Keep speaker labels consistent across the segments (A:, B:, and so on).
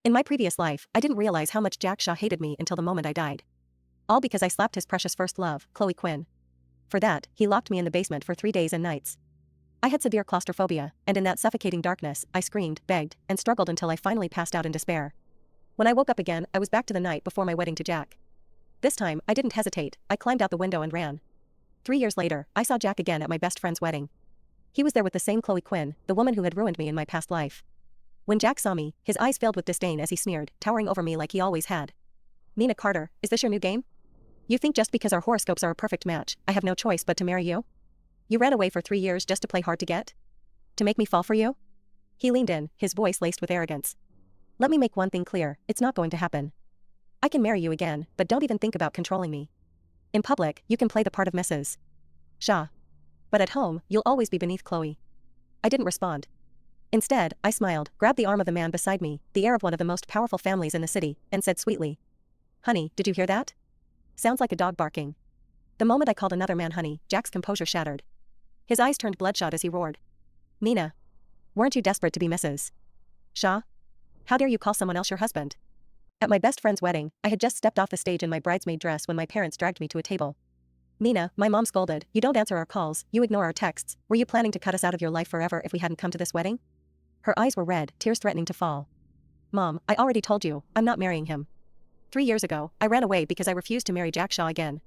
A: In my previous life, I didn't realize how much Jack Shaw hated me until the moment I died. All because I slapped his precious first love, Chloe Quinn. For that, he locked me in the basement for 3 days and nights. I had severe claustrophobia, and in that suffocating darkness, I screamed, begged, and struggled until I finally passed out in despair. When I woke up again, I was back to the night before my wedding to Jack. This time, I didn't hesitate, I climbed out the window and ran. 3 years later, I saw Jack again at my best friend's wedding. He was there with the same Chloe Quinn, the woman who had ruined me in my past life. When Jack saw me, his eyes filled with disdain as he sneered, towering over me like he always had. Mina Carter, is this your new game? You think just because our horoscopes are a perfect match, I have no choice but to marry you? You ran away for 3 years just to play hard to get? To make me fall for you? He leaned in, his voice laced with arrogance. Let me make one thing clear, it's not going to happen. I can marry you again, but don't even think about controlling me. In public, you can play the part of Mrs. Shaw. But at home, you'll always be beneath Chloe. I didn't respond. Instead, I smiled, grabbed the arm of the man beside me, the heir of one of the most powerful families in the city, and said sweetly, "Honey, did you hear that? Sounds like a dog barking." The moment I called another man honey, Jack's composure shattered. His eyes turned bloodshot as he roared. Mina. Weren't you desperate to be Mrs. Shaw? How dare you call someone else your husband? At my best friend's wedding, I had just stepped off the stage in my bridesmaid dress when my parents dragged me to a table. Mina, my mom scolded, you don't answer our calls, you ignore our texts, were you planning to cut us out of your life forever if we hadn't come to this wedding? Her eyes were red, tears threatening to fall. Mom, I already told you, I'm not marrying him. 3 years ago, I ran away because I refused to marry Jack Shaw again.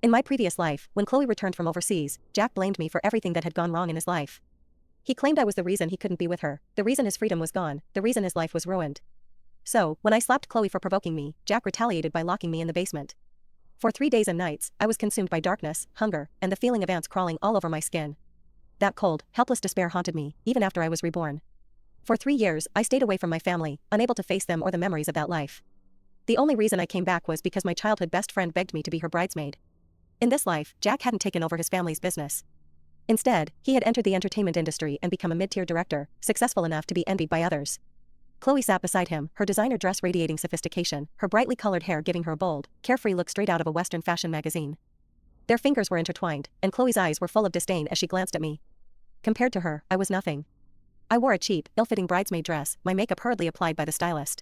A: In my previous life, when Chloe returned from overseas, Jack blamed me for everything that had gone wrong in his life. He claimed I was the reason he couldn't be with her, the reason his freedom was gone, the reason his life was ruined. So, when I slapped Chloe for provoking me, Jack retaliated by locking me in the basement. For 3 days and nights, I was consumed by darkness, hunger, and the feeling of ants crawling all over my skin. That cold, helpless despair haunted me, even after I was reborn. For 3 years, I stayed away from my family, unable to face them or the memories of that life. The only reason I came back was because my childhood best friend begged me to be her bridesmaid. In this life, Jack hadn't taken over his family's business. Instead, he had entered the entertainment industry and become a mid-tier director, successful enough to be envied by others. Chloe sat beside him, her designer dress radiating sophistication, her brightly colored hair giving her a bold, carefree look straight out of a Western fashion magazine. Their fingers were intertwined, and Chloe's eyes were full of disdain as she glanced at me. Compared to her, I was nothing. I wore a cheap, ill-fitting bridesmaid dress, my makeup hurriedly applied by the stylist.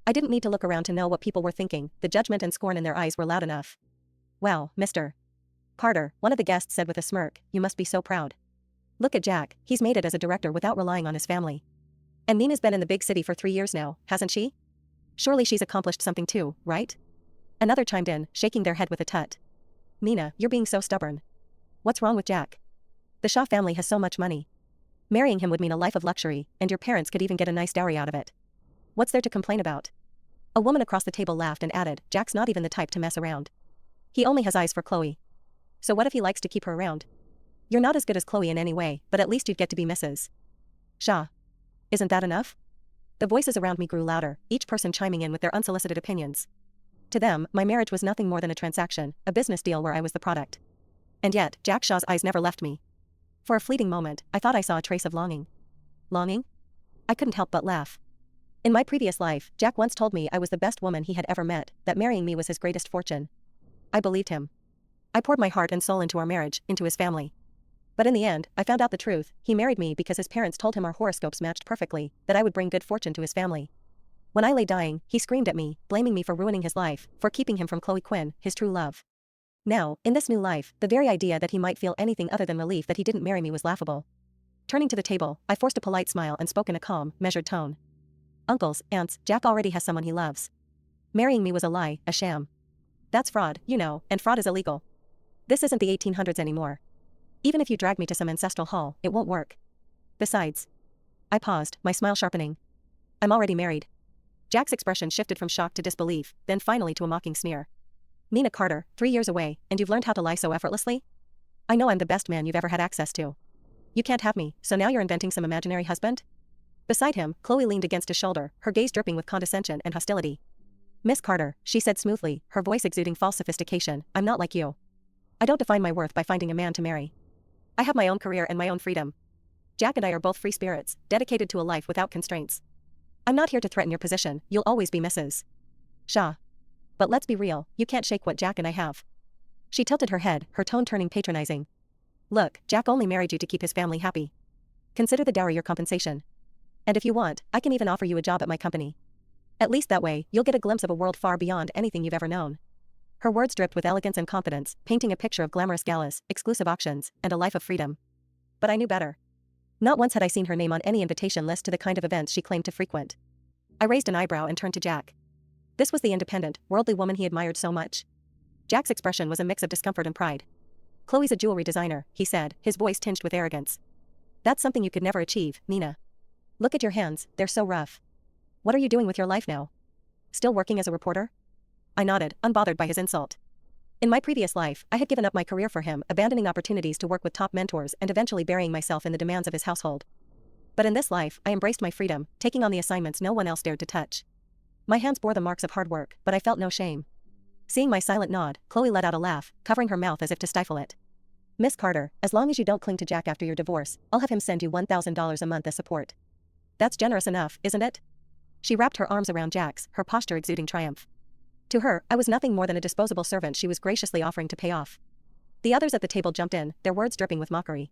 A: I didn't need to look around to know what people were thinking, the judgment and scorn in their eyes were loud enough. Well, Mr. Carter, one of the guests said with a smirk, you must be so proud. Look at Jack, he's made it as a director without relying on his family. And Mina's been in the big city for 3 years now, hasn't she? Surely she's accomplished something too, right? Another chimed in, shaking their head with a tut. Mina, you're being so stubborn. What's wrong with Jack? The Shaw family has so much money. Marrying him would mean a life of luxury, and your parents could even get a nice dowry out of it. What's there to complain about? A woman across the table laughed and added, Jack's not even the type to mess around. He only has eyes for Chloe. So what if he likes to keep her around? You're not as good as Chloe in any way, but at least you'd get to be Mrs. Shaw. Isn't that enough? The voices around me grew louder, each person chiming in with their unsolicited opinions. To them, my marriage was nothing more than a transaction, a business deal where I was the product. And yet, Jack Shaw's eyes never left me. For a fleeting moment, I thought I saw a trace of longing. Longing? I couldn't help but laugh. In my previous life, Jack once told me I was the best woman he had ever met, that marrying me was his greatest fortune. I believed him. I poured my heart and soul into our marriage, into his family. But in the end, I found out the truth, he married me because his parents told him our horoscopes matched perfectly, that I would bring good fortune to his family. When I lay dying, he screamed at me, blaming me for ruining his life, for keeping him from Chloe Quinn, his true love. Now, in this new life, the very idea that he might feel anything other than relief that he didn't marry me was laughable. Turning to the table, I forced a polite smile and spoke in a calm, measured tone. Uncles, aunts, Jack already has someone he loves. Marrying me was a lie, a sham. That's fraud, you know, and fraud is illegal. This isn't the 1800s anymore. Even if you drag me to some ancestral hall, it won't work. Besides. I paused, my smile sharpening. I'm already married. Jack's expression shifted from shock to disbelief, then finally to a mocking sneer. Mina Carter, 3 years away, and you've learned how to lie so effortlessly? I know I'm the best man you've ever had access to. You can't have me, so now you're inventing some imaginary husband? Beside him, Chloe leaned against his shoulder, her gaze dripping with condescension and hostility. Miss Carter, she said smoothly, her voice exuding false sophistication, I'm not like you. I don't define my worth by finding a man to marry. I have my own career and my own freedom. Jack and I are both free spirits, dedicated to a life without constraints. I'm not here to threaten your position, you'll always be Mrs. Shaw. But let's be real, you can't shake what Jack and I have. She tilted her head, her tone turning patronizing. Look, Jack only married you to keep his family happy. Consider the dowry your compensation. And if you want, I can even offer you a job at my company. At least that way, you'll get a glimpse of a world far beyond anything you've ever known. Her words dripped with elegance and confidence, painting a picture of glamorous galas, exclusive auctions, and a life of freedom. But I knew better. Not once had I seen her name on any invitation list to the kind of events she claimed to frequent. I raised an eyebrow and turned to Jack. This was the independent, worldly woman he admired so much. Jack's expression was a mix of discomfort and pride. Chloe's a jewelry designer, he said, his voice tinged with arrogance. That's something you could never achieve, Nina. Look at your hands, they're so rough. What are you doing with your life now? Still working as a reporter? I nodded, unbothered by his insult. In my previous life, I had given up my career for him, abandoning opportunities to work with top mentors and eventually burying myself in the demands of his household. But in this life, I embraced my freedom, taking on the assignments no one else dared to touch. My hands bore the marks of hard work, but I felt no shame. Seeing my silent nod, Chloe let out a laugh, covering her mouth as if to stifle it. Miss Carter, as long as you don't cling to Jack after your divorce, I'll have him send you $1,000 a month as support. That's generous enough, isn't it? She wrapped her arms around Jack's, her posture exuding triumph. To her, I was nothing more than a disposable servant she was graciously offering to pay off. The others at the table jumped in, their words dripping with mockery.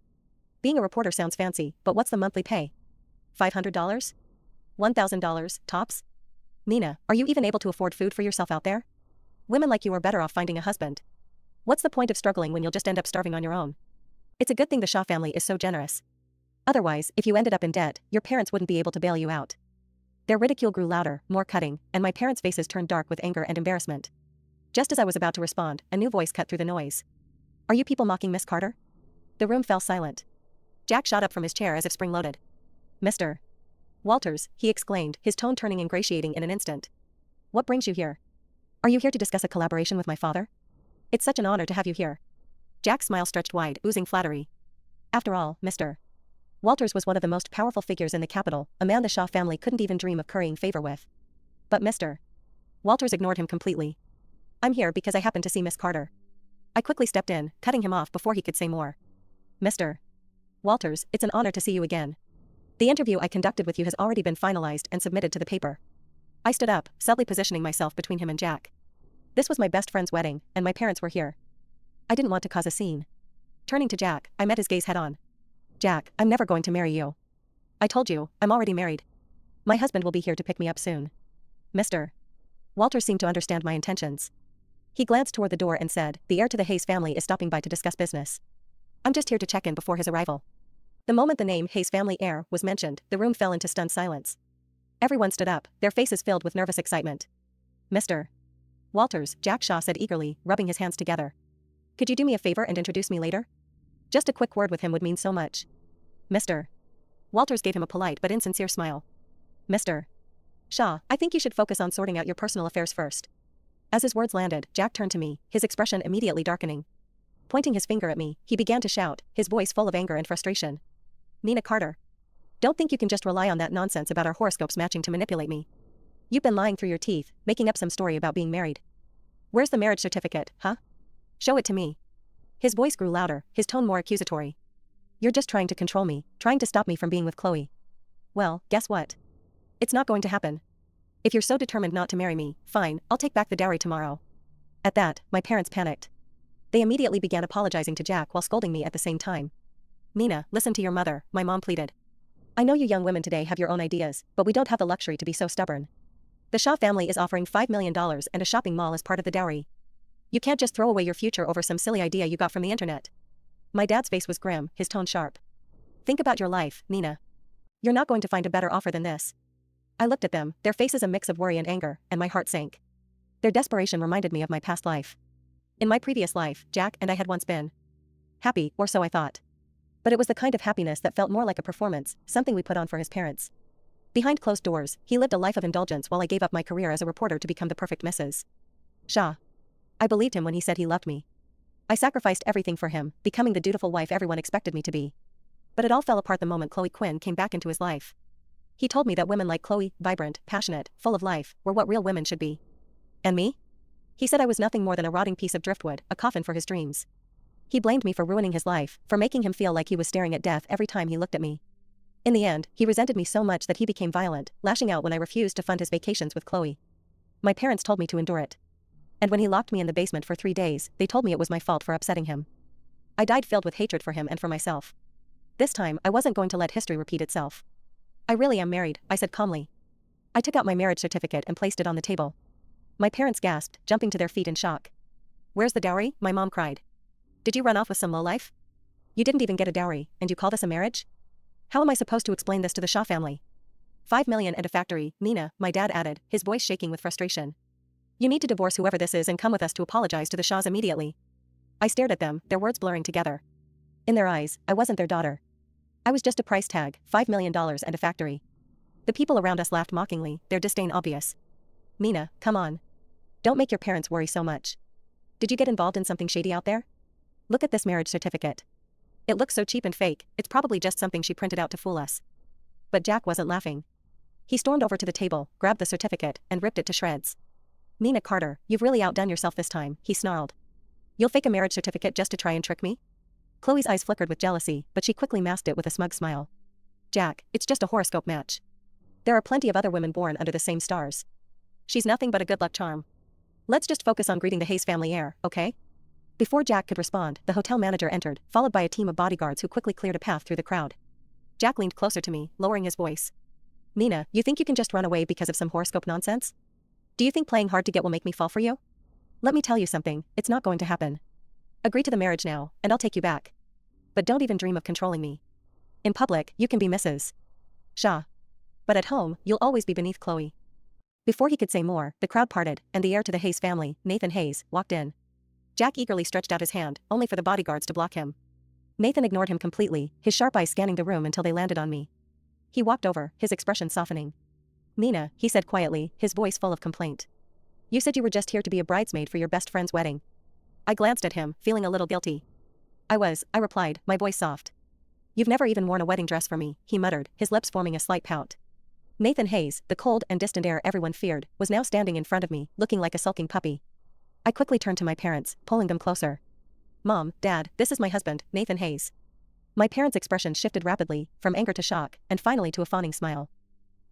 A: Being a reporter sounds fancy, but what's the monthly pay? $500? $1,000, tops? Nina, are you even able to afford food for yourself out there? Women like you are better off finding a husband. What's the point of struggling when you'll just end up starving on your own? It's a good thing the Shaw family is so generous. Otherwise, if you ended up in debt, your parents wouldn't be able to bail you out. Their ridicule grew louder, more cutting, and my parents' faces turned dark with anger and embarrassment. Just as I was about to respond, a new voice cut through the noise. Are you people mocking Miss Carter? The room fell silent. Jack shot up from his chair as if spring-loaded. Mr. Walters, he exclaimed, his tone turning ingratiating in an instant. What brings you here? Are you here to discuss a collaboration with my father? It's such an honor to have you here. Jack's smile stretched wide, oozing flattery. After all, Mr. Walters was one of the most powerful figures in the capital, a man the Shaw family couldn't even dream of currying favor with. But Mr. Walters ignored him completely. I'm here because I happened to see Miss Carter. I quickly stepped in, cutting him off before he could say more. Mr. Walters, it's an honor to see you again. The interview I conducted with you has already been finalized and submitted to the paper. I stood up, subtly positioning myself between him and Jack. This was my best friend's wedding, and my parents were here. I didn't want to cause a scene. Turning to Jack, I met his gaze head-on. Jack, I'm never going to marry you. I told you, I'm already married. My husband will be here to pick me up soon. Mr. Walters seemed to understand my intentions. He glanced toward the door and said, the heir to the Hayes family is stopping by to discuss business. I'm just here to check in before his arrival. The moment the name Hayes family heir was mentioned, the room fell into stunned silence. Everyone stood up, their faces filled with nervous excitement. Mr. Walters, Jack Shaw said eagerly, rubbing his hands together. Could you do me a favor and introduce me later? Just a quick word with him would mean so much. Mr. Walters gave him a polite but insincere smile. Mr. Shaw, I think you should focus on sorting out your personal affairs first. As his words landed, Jack turned to me, his expression immediately darkening. Pointing his finger at me, he began to shout, his voice full of anger and frustration. Nina Carter. Don't think you can just rely on that nonsense about our horoscopes matching to manipulate me. You've been lying through your teeth, making up some story about being married. Where's the marriage certificate, huh? Show it to me. His voice grew louder, his tone more accusatory. You're just trying to control me, trying to stop me from being with Chloe. Well, guess what? It's not going to happen. If you're so determined not to marry me, fine, I'll take back the dowry tomorrow. At that, my parents panicked. They immediately began apologizing to Jack while scolding me at the same time. Nina, listen to your mother, my mom pleaded. I know you young women today have your own ideas, but we don't have the luxury to be so stubborn. The Shaw family is offering $5 million and a shopping mall as part of the dowry. You can't just throw away your future over some silly idea you got from the internet. My dad's face was grim, his tone sharp. Think about your life, Nina. You're not going to find a better offer than this. I looked at them, their faces a mix of worry and anger, and my heart sank. Their desperation reminded me of my past life. In my previous life, Jack and I had once been happy, or so I thought. But it was the kind of happiness that felt more like a performance, something we put on for his parents. Behind closed doors, he lived a life of indulgence while I gave up my career as a reporter to become the perfect Mrs. Shaw. I believed him when he said he loved me. I sacrificed everything for him, becoming the dutiful wife everyone expected me to be. But it all fell apart the moment Chloe Quinn came back into his life. He told me that women like Chloe, vibrant, passionate, full of life, were what real women should be. And me? He said I was nothing more than a rotting piece of driftwood, a coffin for his dreams. He blamed me for ruining his life, for making him feel like he was staring at death every time he looked at me. In the end, he resented me so much that he became violent, lashing out when I refused to fund his vacations with Chloe. My parents told me to endure it. And when he locked me in the basement for 3 days, they told me it was my fault for upsetting him. I died filled with hatred for him and for myself. This time, I wasn't going to let history repeat itself. I really am married, I said calmly. I took out my marriage certificate and placed it on the table. My parents gasped, jumping to their feet in shock. Where's the dowry? My mom cried. Did you run off with some lowlife? You didn't even get a dowry, and you call this a marriage? How am I supposed to explain this to the Shah family? 5 million and a factory, Mina, my dad added, his voice shaking with frustration. You need to divorce whoever this is and come with us to apologize to the Shahs immediately. I stared at them, their words blurring together. In their eyes, I wasn't their daughter. I was just a price tag, $5 million and a factory. The people around us laughed mockingly, their disdain obvious. Mina, come on. Don't make your parents worry so much. Did you get involved in something shady out there? Look at this marriage certificate. It looks so cheap and fake, it's probably just something she printed out to fool us. But Jack wasn't laughing. He stormed over to the table, grabbed the certificate, and ripped it to shreds. Mina Carter, you've really outdone yourself this time, he snarled. You'll fake a marriage certificate just to try and trick me? Chloe's eyes flickered with jealousy, but she quickly masked it with a smug smile. Jack, it's just a horoscope match. There are plenty of other women born under the same stars. She's nothing but a good luck charm. Let's just focus on greeting the Hayes family heir, okay? Before Jack could respond, the hotel manager entered, followed by a team of bodyguards who quickly cleared a path through the crowd. Jack leaned closer to me, lowering his voice. Mina, you think you can just run away because of some horoscope nonsense? Do you think playing hard to get will make me fall for you? Let me tell you something, it's not going to happen. Agree to the marriage now, and I'll take you back. But don't even dream of controlling me. In public, you can be Mrs. Shah. But at home, you'll always be beneath Chloe. Before he could say more, the crowd parted, and the heir to the Hayes family, Nathan Hayes, walked in. Jack eagerly stretched out his hand, only for the bodyguards to block him. Nathan ignored him completely, his sharp eyes scanning the room until they landed on me. He walked over, his expression softening. Mina, he said quietly, his voice full of complaint. You said you were just here to be a bridesmaid for your best friend's wedding. I glanced at him, feeling a little guilty. I replied, my voice soft. You've never even worn a wedding dress for me, he muttered, his lips forming a slight pout. Nathan Hayes, the cold and distant heir everyone feared, was now standing in front of me, looking like a sulking puppy. I quickly turned to my parents, pulling them closer. Mom, Dad, this is my husband, Nathan Hayes. My parents' expressions shifted rapidly, from anger to shock, and finally to a fawning smile.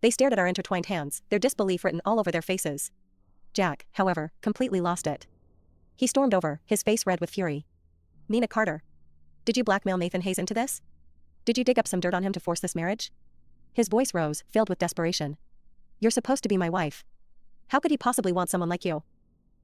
A: They stared at our intertwined hands, their disbelief written all over their faces. Jack, however, completely lost it. He stormed over, his face red with fury. Mina Carter. Did you blackmail Nathan Hayes into this? Did you dig up some dirt on him to force this marriage? His voice rose, filled with desperation. You're supposed to be my wife. How could he possibly want someone like you?